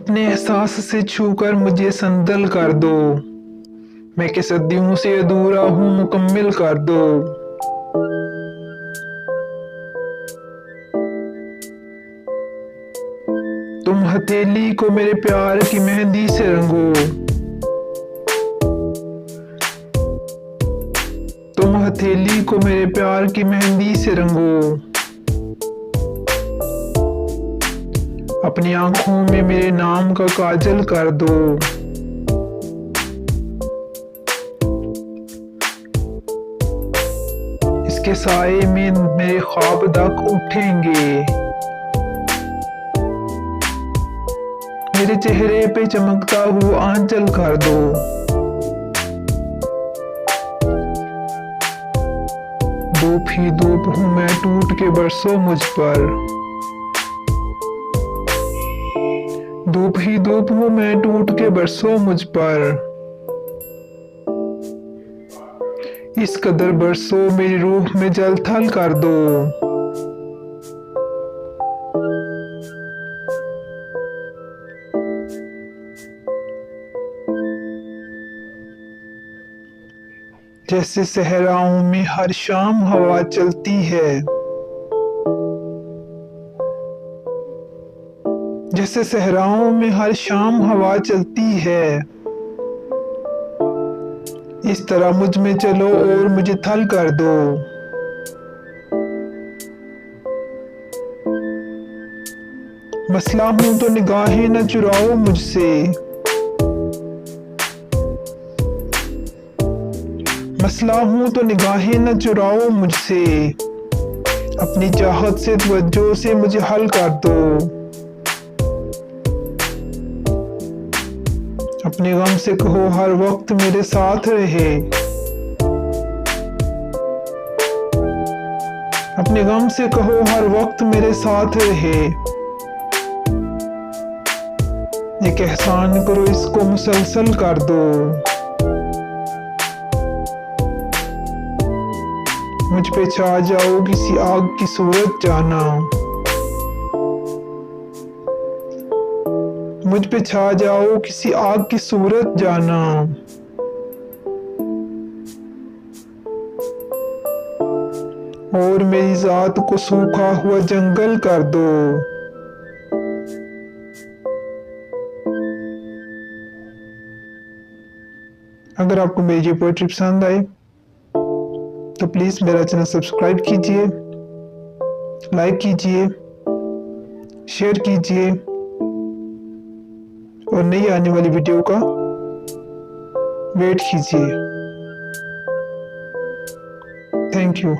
अपने एहसास से छूकर मुझे संदल कर दो। मैं कि सदियों से अधूरा हूँ, मुकम्मिल कर दो। तुम हथेली को मेरे प्यार की मेहंदी से रंगो। तुम हथेली को मेरे प्यार की मेहंदी से रंगो। अपनी आंखों में मेरे नाम का काजल कर दो। इसके साए में मेरे ख्वाब तक उठेंगे। मेरे चेहरे पे चमकता हुआ आंचल कर दो। धूप ही धूप हूँ मैं, टूट के बरसो मुझ पर। धूप ही धूप हूँ मैं, टूट के बरसो मुझ पर। इस कदर बरसो मेरी रूह में जल थल कर दो। जैसे सहराओं में हर शाम हवा चलती है। जैसे सहराओं में हर शाम हवा चलती है। इस तरह मुझ में चलो और मुझे थल कर दो। मसला हूं तो निगाहें न चुराओ मुझसे। मसला हूं तो निगाहें न चुराओ मुझसे। अपनी चाहत से तवज्जो से मुझे हल कर दो। अपने गम से कहो हर वक्त मेरे साथ रहे। अपने गम से कहो हर वक्त मेरे साथ रहे। एक एहसान करो, इसको मुसलसल कर दो। मुझ पे छा जाओ किसी आग की सूरत जाना। मुझ पे छा जाओ किसी आग की सूरत जाना। और मेरी जात को सूखा हुआ जंगल कर दो। अगर आपको मेरी ये पोएट्री पसंद आए तो प्लीज मेरा चैनल सब्सक्राइब कीजिए, लाइक कीजिए, शेयर कीजिए और नई आने वाली वीडियो का वेट कीजिए। Thank you.